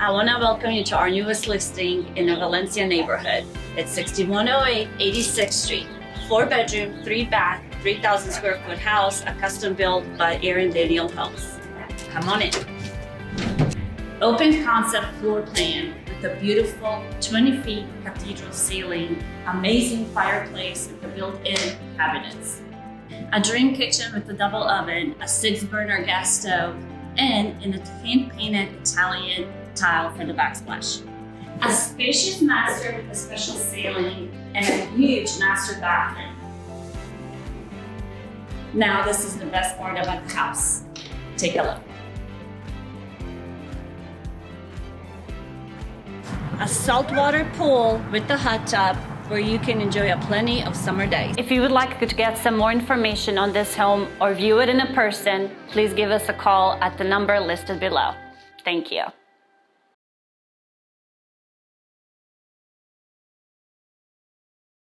I want to welcome you to our newest listing in the Valencia neighborhood. It's 6108 86th Street. 4-bedroom, 3-bath, 3,000 square foot house, a custom built by Aaron Daniel Homes. Come on in. Open concept floor plan with a beautiful 20 feet cathedral ceiling, amazing fireplace with the built-in cabinets. A dream kitchen with a double oven, a 6-burner gas stove, and an hand-painted Italian tile for the backsplash. A spacious master with a special ceiling and a huge master bathroom. Now this is the best part about the house. Take a look. A saltwater pool with the hot tub where you can enjoy plenty of summer days. If you would like to get some more information on this home or view it in person, please give us a call at the number listed below. Thank you.